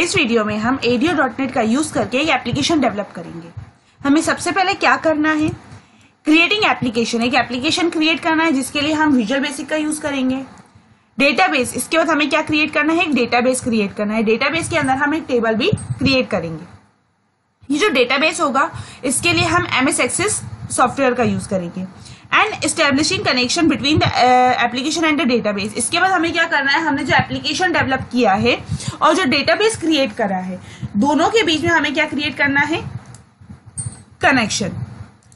इस वीडियो में हम ADO.NET का यूज करके एक एप्लीकेशन डेवलप करेंगे। हमें सबसे पहले क्या करना है, क्रिएटिंग एप्लीकेशन, एक एप्लीकेशन क्रिएट करना है जिसके लिए हम विजुअल बेसिक का यूज करेंगे। डेटाबेस, इसके बाद हमें क्या क्रिएट करना है, एक डेटाबेस क्रिएट करना है। डेटाबेस के अंदर हम एक टेबल भी क्रिएट करेंगे। ये जो डेटाबेस होगा इसके लिए हम MS Access सॉफ्टवेयर का यूज करेंगे। And establishing connection between the application and the database, इसके बाद हमें क्या करना है, हमने जो एप्लीकेशन डेवलप किया है और जो डेटाबेस क्रिएट करा है दोनों के बीच में हमें क्या क्रिएट करना है, connection.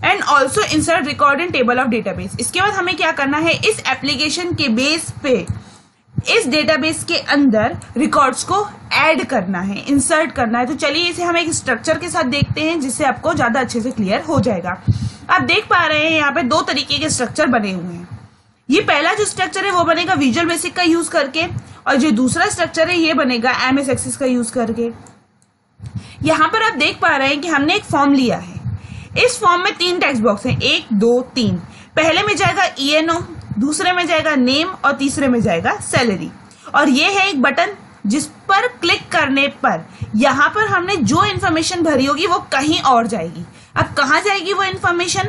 And also insert record in table of database, इसके बाद हमें क्या करना है, इस एप्लीकेशन के बेस पे इस डेटाबेस के अंदर रिकॉर्ड्स को ऐड करना है, इंसर्ट करना है। तो चलिए इसे हम एक स्ट्रक्चर के साथ देखते हैं जिससे आपको ज्यादा अच्छे से क्लियर हो जाएगा। आप देख पा रहे हैं यहाँ पे दो तरीके के स्ट्रक्चर बने हुए हैं। ये पहला जो स्ट्रक्चर है वो बनेगा विजुअल बेसिक का यूज करके, और जो दूसरा स्ट्रक्चर है ये बनेगा MS Access का यूज करके। यहाँ पर आप देख पा रहे हैं कि हमने एक फॉर्म लिया है। इस फॉर्म में 3 टेक्स्ट बॉक्स हैं, 1 2 3। पहले में जाएगा ENO, दूसरे में जाएगा नेम और तीसरे में जाएगा सैलरी। और ये है एक बटन जिस पर क्लिक करने पर यहाँ पर हमने जो इन्फॉर्मेशन भरी होगी वो कहीं और जाएगी। अब कहाँ जाएगी वो इन्फॉर्मेशन,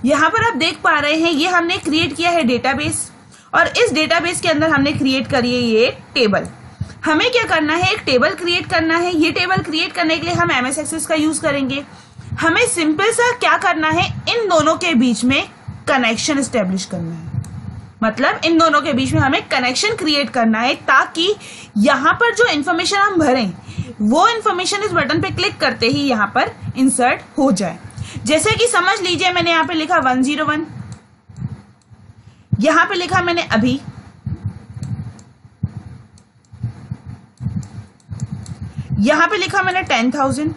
यहाँ पर आप देख पा रहे हैं ये हमने क्रिएट किया है डेटाबेस, और इस डेटाबेस के अंदर हमने क्रिएट करी है ये टेबल। हमें क्या करना है, एक टेबल क्रिएट करना है। ये टेबल क्रिएट करने के लिए हम MS Access का यूज करेंगे। हमें सिंपल सा क्या करना है, इन दोनों के बीच में कनेक्शन एस्टेब्लिश करना है। मतलब इन दोनों के बीच में हमें कनेक्शन क्रिएट करना है ताकि यहाँ पर जो इन्फॉर्मेशन हम भरें वो इन्फॉर्मेशन इस बटन पे क्लिक करते ही यहाँ पर इंसर्ट हो जाए। जैसे कि समझ लीजिए मैंने यहाँ पे लिखा 101, यहाँ पे लिखा मैंने अभी, यहाँ पे लिखा मैंने 10,000।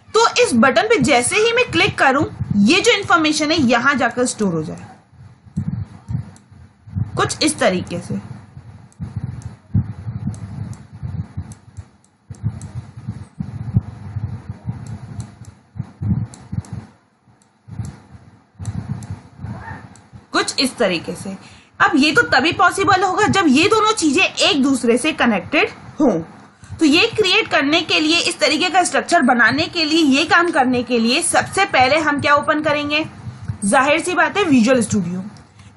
तो इस बटन पे जैसे ही मैं क्लिक करूं ये जो इंफॉर्मेशन है यहां जाकर स्टोर हो जाए, कुछ इस तरीके से। कुछ इस तरीके से। अब ये तो तभी पॉसिबल होगा जब ये दोनों चीजें एक दूसरे से कनेक्टेड हों। तो ये क्रिएट करने के लिए, इस तरीके का स्ट्रक्चर बनाने के लिए, ये काम करने के लिए सबसे पहले हम क्या ओपन करेंगे, जाहिर सी बात है विजुअल स्टूडियो,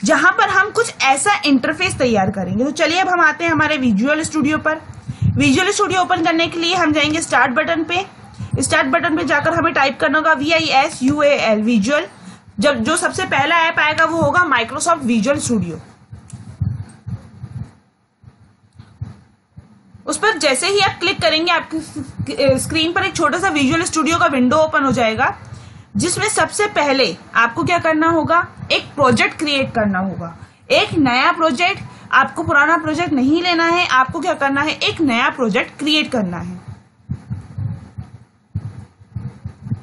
जहां पर हम कुछ ऐसा इंटरफेस तैयार करेंगे। तो चलिए अब हम आते हैं हमारे विजुअल स्टूडियो पर। विजुअल स्टूडियो ओपन करने के लिए हम जाएंगे स्टार्ट बटन पे। स्टार्ट बटन पे जाकर हमें टाइप करना होगा VISUAL, विजुअल। जब जो सबसे पहला ऐप आएगा वो होगा माइक्रोसॉफ्ट विजुअल स्टूडियो। उस पर जैसे ही आप क्लिक करेंगे आपकी स्क्रीन पर एक छोटा सा विजुअल स्टूडियो का विंडो ओपन हो जाएगा, जिसमें सबसे पहले आपको क्या करना होगा, एक प्रोजेक्ट क्रिएट करना होगा। एक नया प्रोजेक्ट, आपको पुराना प्रोजेक्ट नहीं लेना है, आपको क्या करना है, एक नया प्रोजेक्ट क्रिएट करना है।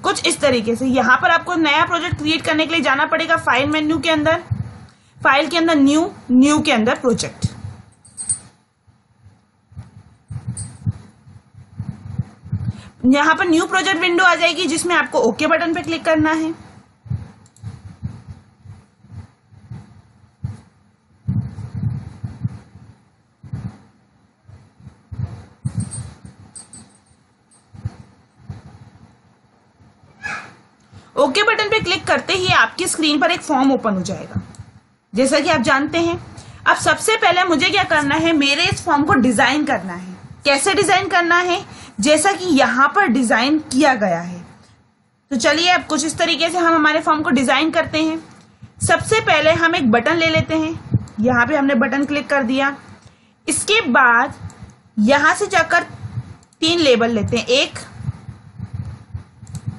कुछ इस तरीके से यहां पर आपको नया प्रोजेक्ट क्रिएट करने के लिए जाना पड़ेगा फाइल मेन्यू के अंदर, फाइल के अंदर न्यू के अंदर प्रोजेक्ट। यहां पर न्यू प्रोजेक्ट विंडो आ जाएगी जिसमें आपको ओके बटन पे क्लिक करना है। ओके बटन पे क्लिक करते ही आपकी स्क्रीन पर एक फॉर्म ओपन हो जाएगा, जैसा कि आप जानते हैं। अब सबसे पहले मुझे क्या करना है, मेरे इस फॉर्म को डिजाइन करना है। कैसे डिजाइन करना है, जैसा कि यहां पर डिजाइन किया गया है। तो चलिए अब कुछ इस तरीके से हम हमारे फॉर्म को डिजाइन करते हैं। सबसे पहले हम एक बटन ले लेते हैं, यहां पे हमने बटन क्लिक कर दिया। इसके बाद यहां से जाकर 3 लेबल लेते हैं, 1,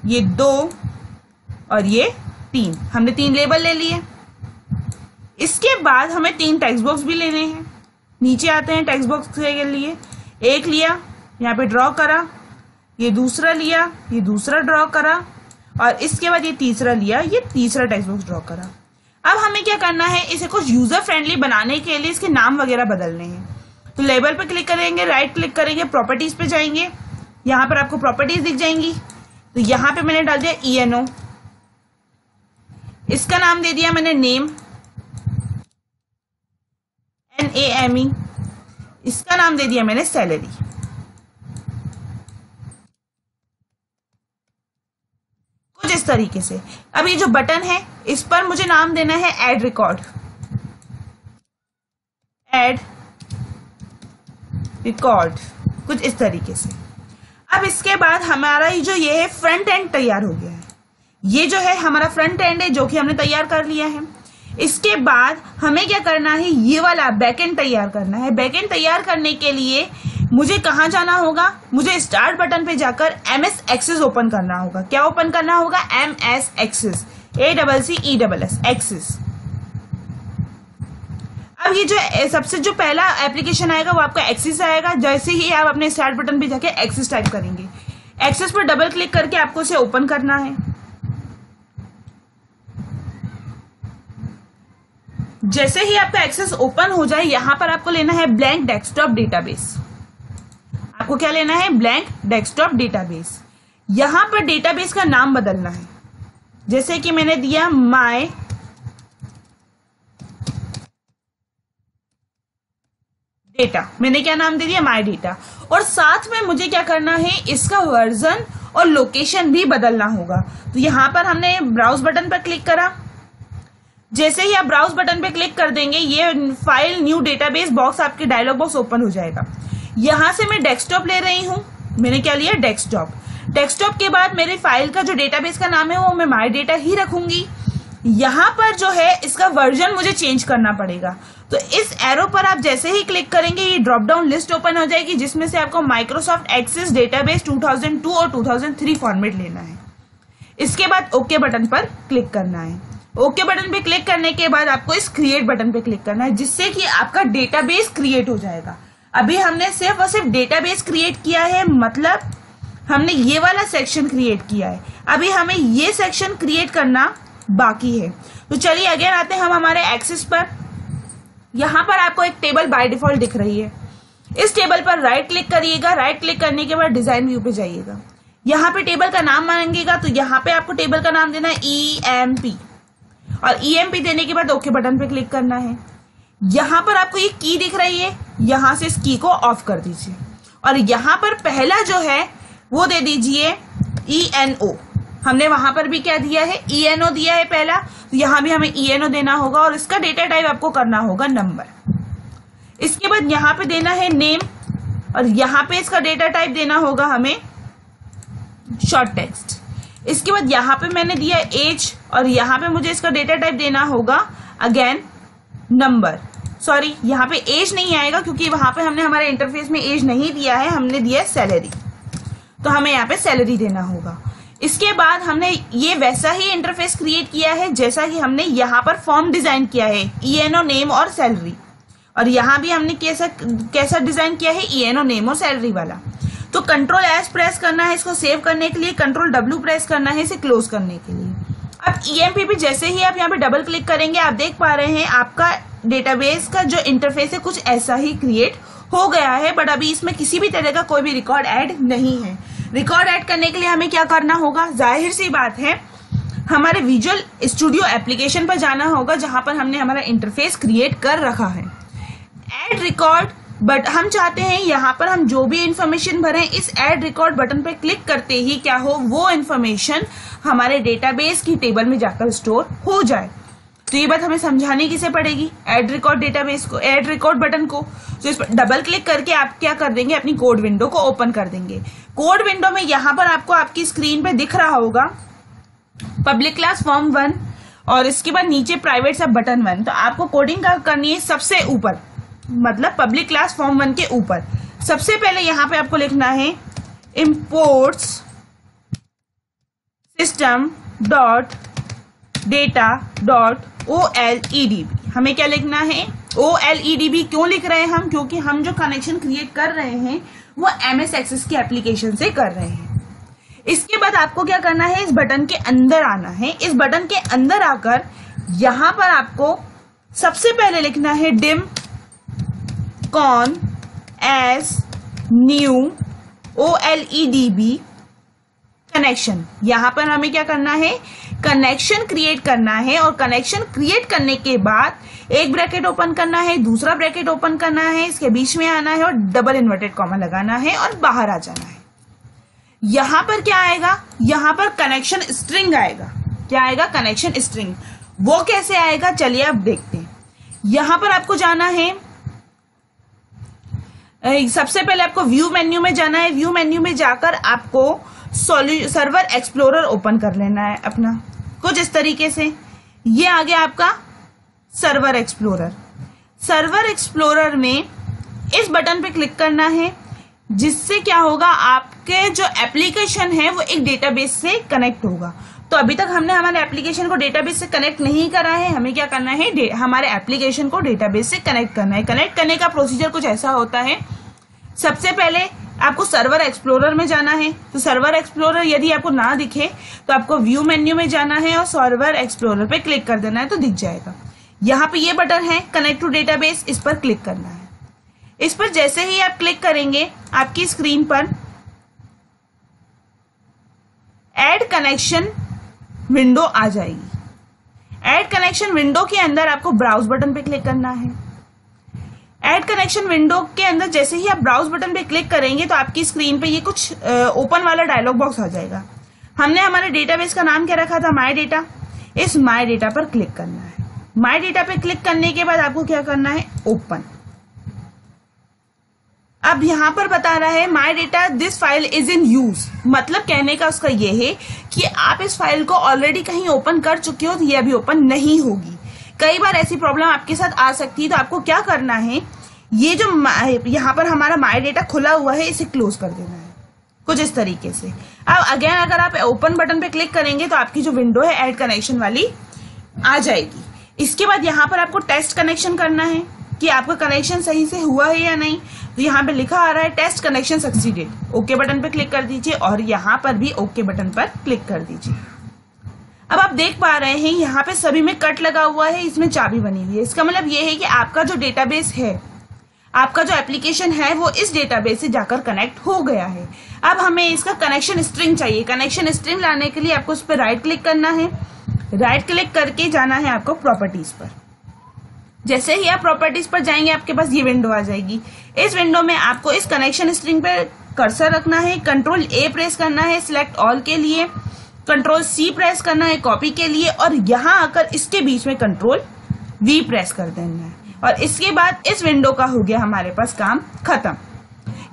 ये 2 और ये 3। हमने 3 लेबल ले लिए। इसके बाद हमें 3 टेक्स्ट बॉक्स भी लेने हैं। नीचे आते हैं टेक्स्ट बॉक्स के लिए, एक लिया, यहाँ पे ड्रॉ करा, ये दूसरा लिया, ये दूसरा ड्रॉ करा, और इसके बाद ये तीसरा लिया, ये तीसरा टेक्स्ट बॉक्स ड्रॉ करा। अब हमें क्या करना है, इसे कुछ यूजर फ्रेंडली बनाने के लिए इसके नाम वगैरह बदलने हैं। तो लेबल पे क्लिक करेंगे, राइट क्लिक करेंगे, प्रॉपर्टीज पे जाएंगे, यहाँ पर आपको प्रॉपर्टीज दिख जाएंगी। तो यहाँ पे मैंने डाल दिया ENO, इसका नाम दे दिया मैंने नेम, NAME। इसका नाम दे दिया मैंने सैलरी। कुछ इस तरीके से। अब ये जो बटन है इस पर मुझे नाम देना है ऐड रिकॉर्ड, ऐड रिकॉर्ड, कुछ इस तरीके से। अब इसके बाद हमारा जो ये है फ्रंट एंड तैयार हो गया है। ये जो है हमारा फ्रंट एंड है जो कि हमने तैयार कर लिया है। इसके बाद हमें क्या करना है, ये वाला बैक एंड तैयार करना है। बैक एंड तैयार करने के लिए मुझे कहाँ जाना होगा, मुझे स्टार्ट बटन पे जाकर MS एक्सेस ओपन करना होगा। क्या ओपन करना होगा, MS एक्सेस, ACCESS एक्सेस। अब ये जो सबसे जो पहला एप्लीकेशन आएगा वो आपका एक्सेस आएगा। जैसे ही आप अपने स्टार्ट बटन पे जाके एक्सेस टाइप करेंगे, एक्सेस पर डबल क्लिक करके आपको इसे ओपन करना है। जैसे ही आपका एक्सेस ओपन हो जाए, यहां पर आपको लेना है ब्लैंक डेस्कटॉप डेटाबेस। आपको क्या लेना है, ब्लैंक डेस्कटॉप डेटाबेस। यहां पर डेटाबेस का नाम बदलना है। जैसे कि मैंने दिया माय डेटा, मैंने क्या नाम दे दिया, माय डेटा। और साथ में मुझे क्या करना है, इसका वर्जन और लोकेशन भी बदलना होगा। तो यहां पर हमने ब्राउज बटन पर क्लिक करा। जैसे ही आप ब्राउज बटन पे क्लिक कर देंगे, ये फाइल न्यू डेटाबेस बॉक्स आपके डायलॉग बॉक्स ओपन हो जाएगा। यहां से मैं डेस्कटॉप ले रही हूं, मैंने क्या लिया, डेस्कटॉप। डेस्कटॉप के बाद मेरी फाइल का जो डेटाबेस का नाम है वो मैं माय डेटा ही रखूंगी। यहां पर जो है इसका वर्जन मुझे चेंज करना पड़ेगा। तो इस एरो पर आप जैसे ही क्लिक करेंगे, ये ड्रॉप डाउन लिस्ट ओपन हो जाएगी जिसमें से आपको माइक्रोसॉफ्ट एक्सेस डेटाबेस 2002 और 2003 फॉर्मेट लेना है। इसके बाद ओके बटन पर क्लिक करना है। ओके बटन पे क्लिक करने के बाद आपको इस क्रिएट बटन पे क्लिक करना है, जिससे कि आपका डेटाबेस क्रिएट हो जाएगा। अभी हमने सिर्फ और सिर्फ डेटाबेस क्रिएट किया है, मतलब हमने ये वाला सेक्शन क्रिएट किया है। अभी हमें ये सेक्शन क्रिएट करना बाकी है। तो चलिए अगेन आते हैं हम हमारे एक्सेस पर। यहां पर आपको एक टेबल बाय डिफॉल्ट दिख रही है। इस टेबल पर राइट क्लिक करिएगा। राइट क्लिक करने के बाद डिजाइन व्यू पे जाइएगा। यहाँ पे टेबल का नाम मांगेगा, तो यहाँ पे आपको टेबल का नाम देना है EMP, और EMP देने के बाद ओके बटन पे क्लिक करना है। यहां पर आपको ये की दिख रही है, यहां से इस की को ऑफ कर दीजिए। और यहां पर पहला जो है वो दे दीजिए ENO। हमने वहां पर भी क्या दिया है, ENO दिया है पहला, तो यहां भी हमें ENO देना होगा। और इसका डेटा टाइप आपको करना होगा नंबर। इसके बाद यहां पे देना है नेम, और यहां पे इसका डेटा टाइप देना होगा हमें शॉर्ट टेक्स्ट। इसके बाद यहाँ पे मैंने दिया एज, और यहाँ पे मुझे इसका डेटा टाइप देना होगा अगेन नंबर। सॉरी, यहाँ पे एज नहीं आएगा क्योंकि वहां पे हमने हमारे इंटरफेस में एज नहीं दिया है, हमने दिया है सैलरी, तो हमें यहाँ पे सैलरी देना होगा। इसके बाद हमने ये वैसा ही इंटरफेस क्रिएट किया है जैसा कि हमने यहाँ पर फॉर्म डिजाइन किया है, ENO नेम और सैलरी। और यहाँ भी हमने कैसा डिजाइन किया है, ENO नेम और सैलरी वाला। तो कंट्रोल एस प्रेस करना है इसको सेव करने के लिए, कंट्रोल W प्रेस करना है इसे क्लोज करने के लिए। अब EMP पे जैसे ही आप यहाँ पे डबल क्लिक करेंगे, आप देख पा रहे हैं आपका डेटाबेस का जो इंटरफेस है कुछ ऐसा ही क्रिएट हो गया है। बट अभी इसमें किसी भी तरह का कोई भी रिकॉर्ड ऐड नहीं है। रिकॉर्ड ऐड करने के लिए हमें क्या करना होगा, जाहिर सी बात है हमारे विजुअल स्टूडियो एप्लीकेशन पर जाना होगा जहां पर हमने हमारा इंटरफेस क्रिएट कर रखा है। ऐड रिकॉर्ड, बट हम चाहते हैं यहाँ पर हम जो भी इंफॉर्मेशन भरें इस ऐड रिकॉर्ड बटन पर क्लिक करते ही क्या हो, वो इंफॉर्मेशन हमारे डेटाबेस की टेबल में जाकर स्टोर हो जाए। तो ये बात हमें समझाने की से पड़ेगी ऐड रिकॉर्ड डेटाबेस को, ऐड रिकॉर्ड बटन को। तो इस पर डबल क्लिक करके आप क्या कर देंगे, अपनी कोड विंडो को ओपन कर देंगे। कोड विंडो में यहाँ पर आपको आपकी स्क्रीन पे दिख रहा होगा पब्लिक क्लास फॉर्म 1, और इसके बाद नीचे प्राइवेट सब बटन 1। तो आपको कोडिंग करनी है सबसे ऊपर, मतलब पब्लिक क्लास फॉर्म 1 के ऊपर। सबसे पहले यहाँ पे आपको लिखना है imports system dot data dot OLEDB। हमें क्या लिखना है, OLEDB। क्यों लिख रहे हैं हम, क्योंकि हम जो कनेक्शन क्रिएट कर रहे हैं वो MS एक्सेस की एप्लीकेशन से कर रहे हैं। इसके बाद आपको क्या करना है, इस बटन के अंदर आना है। इस बटन के अंदर आकर यहां पर आपको सबसे पहले लिखना है dim con as new OLEDB connection, यहाँ पर हमें क्या करना है, कनेक्शन क्रिएट करना है। और कनेक्शन क्रिएट करने के बाद एक ब्रैकेट ओपन करना है, दूसरा ब्रैकेट ओपन करना है, इसके बीच में आना है और डबल इन्वर्टेड कॉमा लगाना है और बाहर आ जाना है। यहां पर क्या आएगा, यहां पर कनेक्शन स्ट्रिंग आएगा। क्या आएगा, कनेक्शन स्ट्रिंग। वो कैसे आएगा, चलिए अब देखते हैं। यहां पर आपको जाना है, सबसे पहले आपको व्यू मेन्यू में जाना है। व्यू मेन्यू में जाकर आपको सर्वर एक्सप्लोरर ओपन कर लेना है अपना, कुछ इस तरीके से। ये आ गया आपका सर्वर एक्सप्लोरर। सर्वर एक्सप्लोरर में इस बटन पे क्लिक करना है, जिससे क्या होगा, आपके जो एप्लीकेशन है वो एक डेटाबेस से कनेक्ट होगा। तो अभी तक हमने हमारे एप्लीकेशन को डेटाबेस से कनेक्ट नहीं करा है, हमें क्या करना है, हमारे एप्लीकेशन को डेटाबेस से कनेक्ट करना है। कनेक्ट करने का प्रोसीजर कुछ ऐसा होता है, सबसे पहले आपको सर्वर एक्सप्लोरर में जाना है। तो सर्वर एक्सप्लोरर यदि आपको ना दिखे तो आपको व्यू मेन्यू में जाना है और सर्वर एक्सप्लोरर पे क्लिक कर देना है, तो दिख जाएगा। यहाँ पे ये बटन है कनेक्ट टू डेटाबेस, इस पर क्लिक करना है। इस पर जैसे ही आप क्लिक करेंगे आपकी स्क्रीन पर ऐड कनेक्शन विंडो आ जाएगी। ऐड कनेक्शन विंडो के अंदर आपको ब्राउज बटन पे क्लिक करना है। ऐड कनेक्शन विंडो के अंदर जैसे ही आप ब्राउज बटन पे क्लिक करेंगे तो आपकी स्क्रीन पे ये कुछ ओपन वाला डायलॉग बॉक्स आ जाएगा। हमने हमारे डेटाबेस का नाम क्या रखा था, my data. Is my data पर क्लिक करना है। माय डेटा पे क्लिक करने के बाद आपको क्या करना है, ओपन। अब यहां पर बता रहा है my data this file is in use, मतलब कहने का उसका ये है कि आप इस फाइल को ऑलरेडी कहीं ओपन कर चुके हो, तो ये अभी ओपन नहीं होगी। कई बार ऐसी प्रॉब्लम आपके साथ आ सकती है, तो आपको क्या करना है, ये जो यहाँ पर हमारा माय डेटा खुला हुआ है इसे क्लोज कर देना है, कुछ इस तरीके से। अब अगेन अगर आप ओपन बटन पे क्लिक करेंगे तो आपकी जो विंडो है ऐड कनेक्शन वाली आ जाएगी। इसके बाद यहाँ पर आपको टेस्ट कनेक्शन करना है कि आपका कनेक्शन सही से हुआ है या नहीं। तो यहाँ पे लिखा आ रहा है test connection succeeded, okay button पे क्लिक कर दीजिए और यहाँ पर भी ओके बटन पर क्लिक कर दीजिए। अब आप देख पा रहे हैं यहाँ पे सभी में कट लगा हुआ है, इसमें चाबी बनी हुई है। इसका मतलब ये है कि आपका जो डेटाबेस है, आपका जो एप्लीकेशन है वो इस डेटाबेस से जाकर कनेक्ट हो गया है। अब हमें इसका कनेक्शन स्ट्रिंग चाहिए। कनेक्शन स्ट्रिंग लाने के लिए आपको उस पर राइट क्लिक करना है। राइट क्लिक करके जाना है आपको प्रॉपर्टीज पर। जैसे ही आप प्रॉपर्टीज पर जाएंगे आपके पास ये विंडो आ जाएगी। इस विंडो में आपको इस कनेक्शन स्ट्रिंग पर कर्सर रखना है, कंट्रोल ए प्रेस करना है सिलेक्ट ऑल के लिए, कंट्रोल सी प्रेस करना है कॉपी के लिए, और यहां आकर इसके बीच में कंट्रोल वी प्रेस कर देना है। और इसके बाद इस विंडो का हो गया हमारे पास काम खत्म।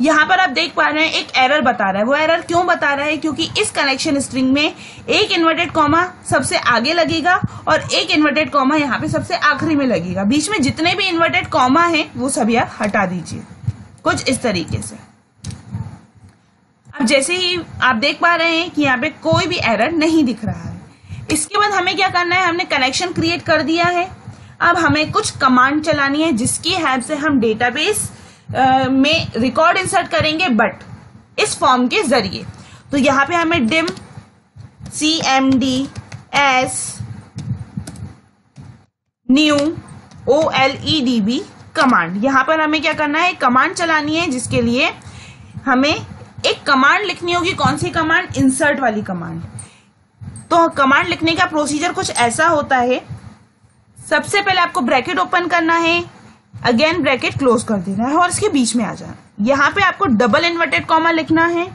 यहाँ पर आप देख पा रहे हैं एक एरर बता रहा है। वो एरर क्यों बता रहा है, क्योंकि इस कनेक्शन स्ट्रिंग में एक इन्वर्टेड कॉमा सबसे आगे लगेगा और एक इन्वर्टेड कॉमा यहाँ पे सबसे आखिरी में लगेगा। बीच में जितने भी इन्वर्टेड कॉमा है वो सभी आप हटा दीजिए, कुछ इस तरीके से। अब जैसे ही आप देख पा रहे हैं कि यहाँ पे कोई भी एरर नहीं दिख रहा है। इसके बाद हमें क्या करना है, हमने कनेक्शन क्रिएट कर दिया है। अब हमें कुछ कमांड चलानी है जिसकी हेल्प से हम डेटाबेस में रिकॉर्ड इंसर्ट करेंगे, बट इस फॉर्म के जरिए। तो यहाँ पे हमें dim cmd s new oledb command, यहाँ पर हमें क्या करना है, कमांड चलानी है, जिसके लिए हमें एक कमांड लिखनी होगी। कौन सी कमांड, इंसर्ट वाली कमांड। तो कमांड लिखने का प्रोसीजर कुछ ऐसा होता है, सबसे पहले आपको ब्रैकेट ओपन करना है, अगेन ब्रैकेट क्लोज कर देना है और इसके बीच में आ जाना। यहाँ पे आपको डबल इन्वर्टेड कॉमा लिखना है।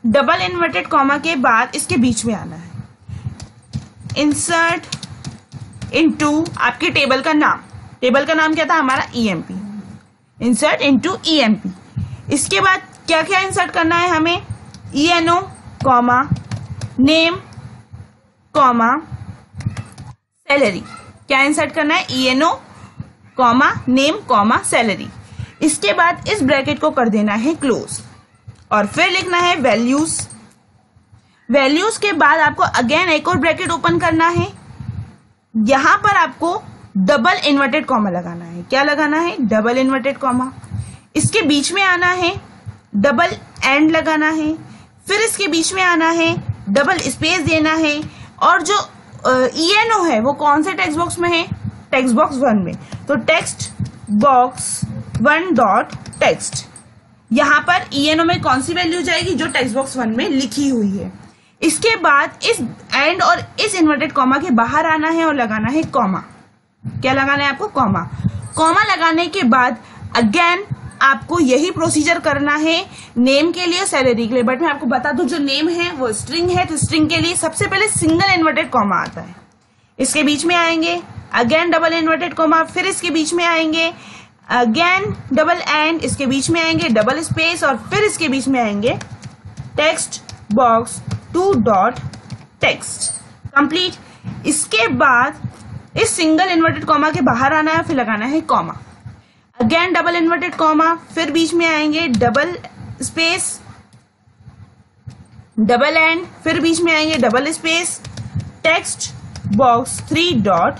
डबल इन्वर्टेड कॉमा के बाद इसके बीच में आना है, इंसर्ट इनटू आपके टेबल का नाम। टेबल का नाम क्या था हमारा, EMP। Insert into EMP। इसके बाद क्या क्या इंसर्ट करना है हमें, ENO comma name comma salary. क्या इंसर्ट करना है, ENO comma name comma salary. इसके बाद इस ब्रैकेट को कर देना है क्लोज और फिर लिखना है वैल्यूज। वैल्यूज के बाद आपको अगेन एक और ब्रैकेट ओपन करना है। यहां पर आपको डबल इन्वर्टेड कॉमा लगाना है। क्या लगाना है, डबल इन्वर्टेड कॉमा। इसके बीच में आना है, डबल एंड लगाना है, फिर इसके बीच में आना है, डबल स्पेस देना है। और जो ENO है वो कौन से टेक्स्ट बॉक्स में है, टेक्स्ट बॉक्स 1 में। तो टेक्स्ट बॉक्स 1 डॉट टेक्स्ट, यहाँ पर ENO में कौन सी वैल्यू जाएगी, जो टेक्स्ट बॉक्स 1 में लिखी हुई है। इसके बाद इस एंड और इस इन्वर्टेड कॉमा के बाहर आना है और लगाना है कॉमा। क्या लगाना है आपको? कॉमा। कॉमा लगाने के बाद अगेन आपको यही प्रोसीजर करना है नेम के लिए, सैलरी के लिए। बट मैं आपको बता दूं, जो नेम है वो स्ट्रिंग है, तो स्ट्रिंग के लिए सबसे पहले सिंगल इन्वर्टेड कॉमा आता है, इसके बीच में आएंगे, अगेन डबल इन्वर्टेड कॉमा, फिर इसके बीच में आएंगे, अगेन डबल एंड, इसके बीच में आएंगे डबल स्पेस, और फिर इसके बीच में आएंगे text box 2 dot text. Complete. इसके बाद इस सिंगल इन्वर्टेड कॉमा के बाहर आना है, फिर लगाना है comma, again double inverted comma, फिर बीच में आएंगे डबल स्पेस, डबल एंड, फिर बीच में आएंगे double space, text box 3 dot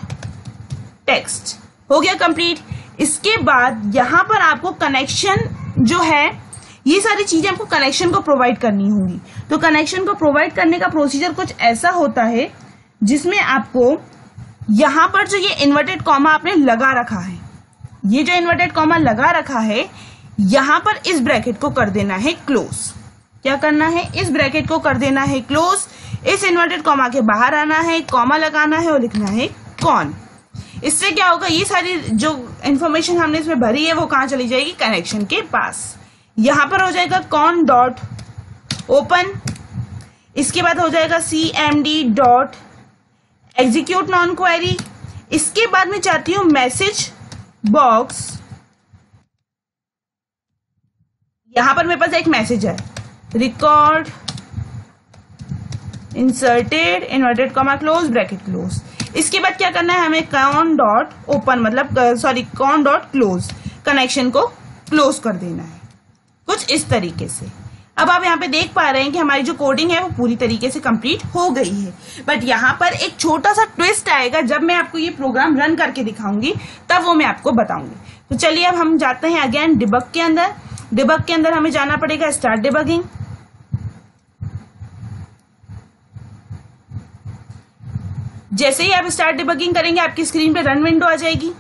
text. हो गया कंप्लीट। इसके बाद यहां पर आपको कनेक्शन जो है, ये सारी चीजें आपको कनेक्शन को प्रोवाइड करनी होंगी। तो कनेक्शन को प्रोवाइड करने का प्रोसीजर कुछ ऐसा होता है जिसमें आपको यहां पर जो ये इन्वर्टेड कॉमा आपने लगा रखा है, ये जो इन्वर्टेड कॉमा लगा रखा है, यहां पर इस ब्रैकेट को कर देना है क्लोज। क्या करना है? इस ब्रैकेट को कर देना है क्लोज। इस इन्वर्टेड कॉमा के बाहर आना है, कॉमा लगाना है और लिखना है कॉन। इससे क्या होगा, ये सारी जो इंफॉर्मेशन हमने इसमें भरी है वो कहां चली जाएगी? कनेक्शन के पास। यहां पर हो जाएगा कॉन डॉट ओपन, इसके बाद हो जाएगा cmd dot execute non query. इसके बाद मैं चाहती हूं मैसेज बॉक्स, यहां पर मेरे पास एक मैसेज है, record inserted inverted comma close bracket close. इसके बाद क्या करना है हमें? कॉन डॉट ओपन, मतलब sorry cone dot close, connection को क्लोज कर देना है, कुछ इस तरीके से। अब आप यहाँ पे देख पा रहे हैं कि हमारी जो कोडिंग है वो पूरी तरीके से कंप्लीट हो गई है। बट यहाँ पर एक छोटा सा ट्विस्ट आएगा, जब मैं आपको ये प्रोग्राम रन करके दिखाऊंगी तब वो मैं आपको बताऊंगी। तो चलिए अब हम जाते हैं अगेन डिबग के अंदर। डिबग के अंदर हमें जाना पड़ेगा स्टार्ट डिबगिंग। जैसे ही आप स्टार्ट डिबगिंग करेंगे आपकी स्क्रीन पे रन विंडो आ जाएगी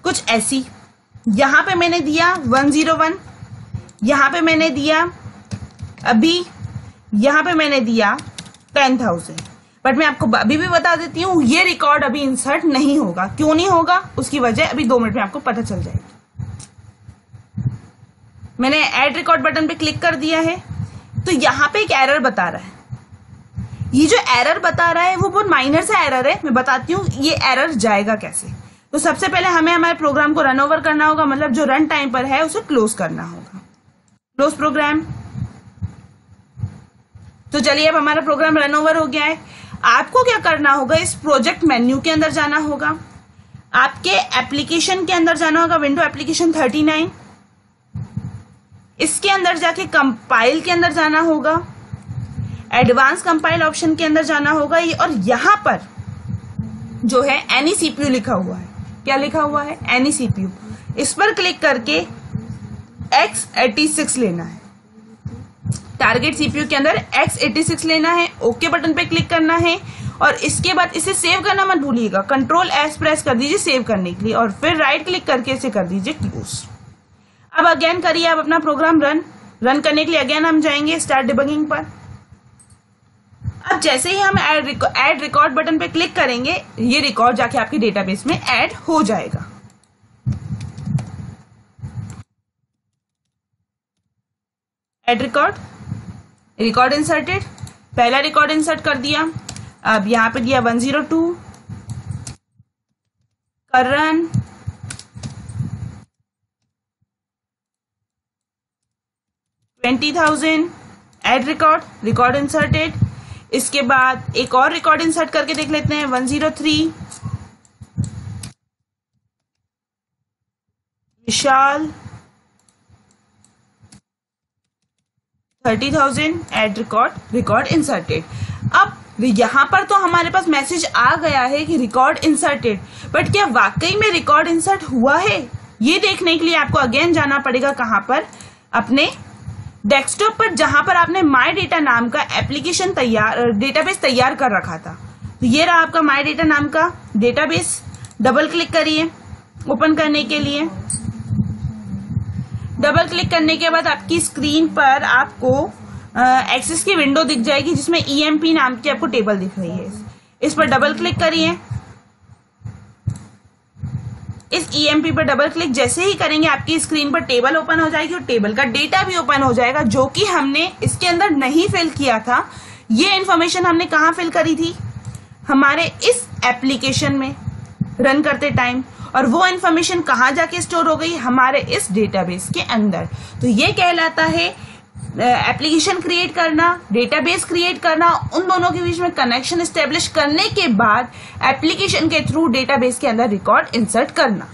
कुछ ऐसी। यहां पे मैंने दिया 101, यहां पे मैंने दिया अभी, यहां पे मैंने दिया 10,000। बट मैं आपको अभी भी बता देती हूँ, ये रिकॉर्ड अभी इंसर्ट नहीं होगा। क्यों नहीं होगा उसकी वजह अभी 2 मिनट में आपको पता चल जाएगी। मैंने ऐड रिकॉर्ड बटन पे क्लिक कर दिया है, तो यहां पे एक एरर बता रहा है। ये जो एरर बता रहा है वो बहुत माइनर सा एरर है, मैं बताती हूँ ये एरर जाएगा कैसे। तो सबसे पहले हमें हमारे प्रोग्राम को रन ओवर करना होगा, मतलब जो रन टाइम पर है उसे क्लोज करना होगा। Close program. तो चलिए अब हमारा प्रोग्राम रन ओवर हो गया है। आपको क्या करना होगा, इस प्रोजेक्ट मेन्यू के अंदर जाना होगा, आपके एप्लीकेशन के अंदर जाना होगा, विंडो एप्लीकेशन 39, इसके अंदर जाके कंपाइल के अंदर जाना होगा, एडवांस कंपाइल ऑप्शन के अंदर जाना होगा, और यहां पर जो है एनी सीपीयू लिखा हुआ है। क्या लिखा हुआ है? Any CPU. इस पर क्लिक करके x86 लेना है, टारगेट सीपीयू के अंदर x86 लेना है। ओके बटन पे क्लिक करना है और इसके बाद इसे सेव करना मत भूलिएगा, कंट्रोल S प्रेस कर दीजिए सेव करने के लिए, और फिर राइट क्लिक करके इसे कर दीजिए क्लोज। अब अगेन करिए आप अपना प्रोग्राम रन करने के लिए अगेन हम जाएंगे स्टार्ट डिबगिंग पर। अब जैसे ही हम ऐड रिकॉर्ड बटन पे क्लिक करेंगे, ये रिकॉर्ड जाके आपके डेटाबेस में ऐड हो जाएगा। ऐड रिकॉर्ड इंसर्टेड, पहला रिकॉर्ड इंसर्ट कर दिया। अब यहां पे दिया 102 करण, $20,000। Add record inserted. इसके बाद एक और रिकॉर्ड इंसर्ट करके देख लेते हैं, 103 विशाल, 30,000। Add record inserted. अब यहां पर तो हमारे पास मैसेज आ गया है कि रिकॉर्ड इंसर्टेड, बट क्या वाकई में रिकॉर्ड इंसर्ट हुआ है, ये देखने के लिए आपको अगेन जाना पड़ेगा कहां पर? अपने डेस्कटॉप पर, जहां पर आपने माई डेटा नाम का एप्लीकेशन डेटाबेस तैयार कर रखा था। तो ये रहा आपका माई डेटा नाम का डेटाबेस। डबल क्लिक करिए ओपन करने के लिए। डबल क्लिक करने के बाद आपकी स्क्रीन पर आपको एक्सेस की विंडो दिख जाएगी जिसमें EMP नाम की आपको टेबल दिख रही है। इस पर डबल क्लिक करिए। इस EMP पर डबल क्लिक जैसे ही करेंगे आपकी स्क्रीन पर टेबल ओपन हो जाएगी और टेबल का डेटा भी ओपन हो जाएगा, जो कि हमने इसके अंदर नहीं फिल किया था। ये इंफॉर्मेशन हमने कहाँ फिल करी थी? हमारे इस एप्लीकेशन में रन करते टाइम। और वो इंफॉर्मेशन कहाँ जाके स्टोर हो गई? हमारे इस डेटाबेस के अंदर। तो ये कहलाता है एप्लीकेशन क्रिएट करना, डेटाबेस क्रिएट करना, उन दोनों के बीच में कनेक्शन एस्टेब्लिश करने के बाद एप्लीकेशन के थ्रू डेटाबेस के अंदर रिकॉर्ड इंसर्ट करना।